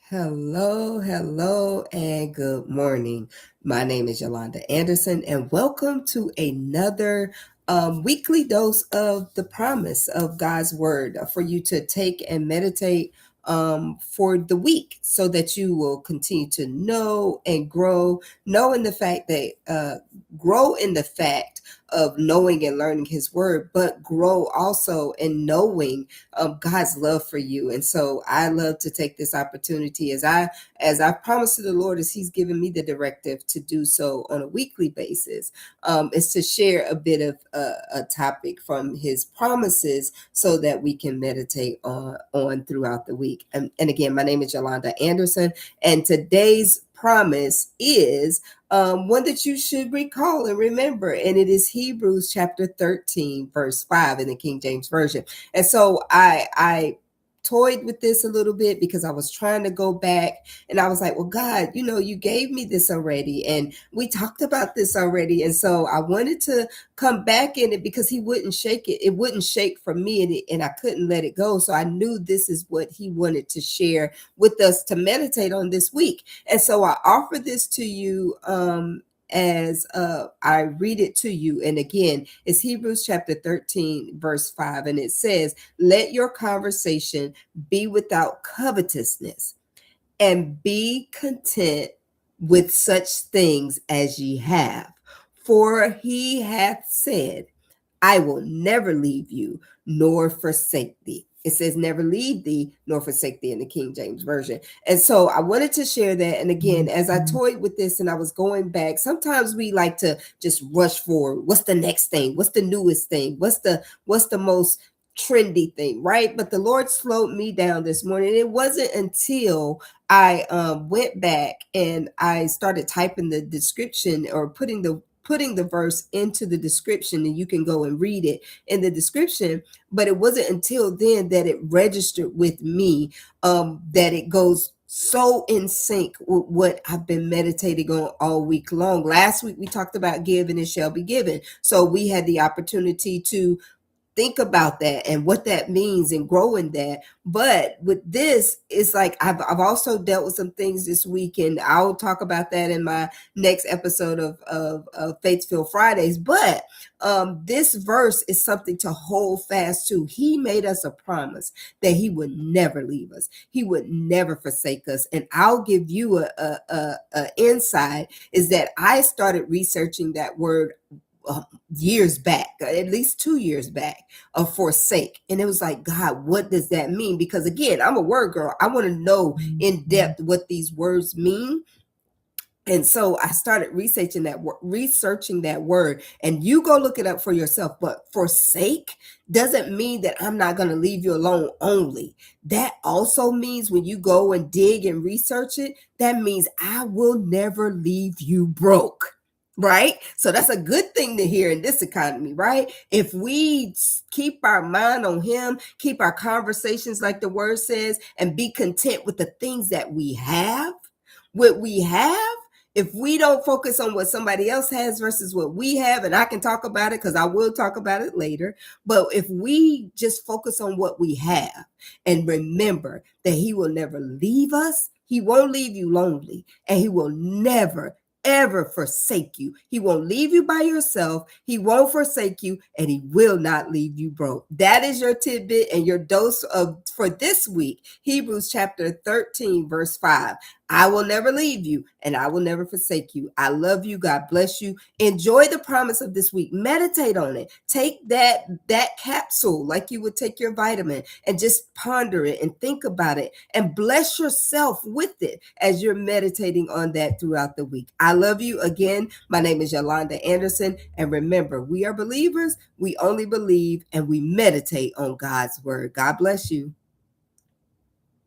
Hello, and good morning. My name is Yolanda Anderson, and welcome to another weekly dose of the promise of God's Word for you to take and meditate for the week so that you will continue to know and grow, grow in the fact of knowing and learning His Word, but grow also in knowing God's love for you. And so I love to take this opportunity as I promised to the Lord, as He's given me the directive to do so on a weekly basis, is to share a bit of a topic from His promises so that we can meditate on throughout the week. And again, my name is Yolanda Anderson, and today's promise is one that you should recall and remember, and it is Hebrews chapter 13, verse 5 in the King James Version. And so I toyed with this a little bit because I was trying to go back and I was like, well, God, you gave me this already and we talked about this already. And so I wanted to come back in it because He wouldn't shake it. It wouldn't shake from me and I couldn't let it go. So I knew this is what He wanted to share with us to meditate on this week. And so I offer this to you as I read it to you. And again, it's Hebrews chapter 13, verse 5. And it says, let your conversation be without covetousness, and be content with such things as ye have. For He hath said, I will never leave you nor forsake thee. It says never leave thee nor forsake thee in the King James Version. And so I wanted to share that. And again, as I toyed with this and I was going back, sometimes we like to just rush forward. What's the next thing? What's the newest thing? What's the most trendy thing, right? But the Lord slowed me down this morning. It wasn't until I went back and I started typing the description or putting the verse into the description, and you can go and read it in the description. But it wasn't until then that it registered with me that it goes so in sync with what I've been meditating on all week long. Last week we talked about give and it shall be given. So we had the opportunity to think about that and what that means and grow in that. But with this, it's like I've also dealt with some things this week, and I'll talk about that in my next episode of Faith-Filled Fridays. But this verse is something to hold fast to. He made us a promise that He would never leave us. He would never forsake us. And I'll give you a insight is that I started researching that word years back, at least 2 years back, of forsake. And it was like, God, what does that mean? Because again, I'm a word girl. I want to know in depth what these words mean. And so I started researching that word, and you go look it up for yourself. But forsake doesn't mean that I'm not going to leave you alone only. That also means when you go and dig and research it, that means I will never leave you broke. Right? So that's a good thing to hear in this economy, right? If we keep our mind on Him, keep our conversations like the word says, and be content with the things that we have, if we don't focus on what somebody else has versus what we have, and I can talk about it because I will talk about it later, but if we just focus on what we have and remember that He will never leave us, He won't leave you lonely, and He will never ever forsake you. He won't leave you by yourself. He won't forsake you, and He will not leave you broke. That is your tidbit and your dose for this week. Hebrews chapter 13, verse 5. I will never leave you, and I will never forsake you. I love you. God bless you. Enjoy the promise of this week. Meditate on it. Take that capsule like you would take your vitamin and just ponder it and think about it and bless yourself with it as you're meditating on that throughout the week. I love you. Again, my name is Yolanda Anderson. And remember, we are believers. We only believe and we meditate on God's word. God bless you.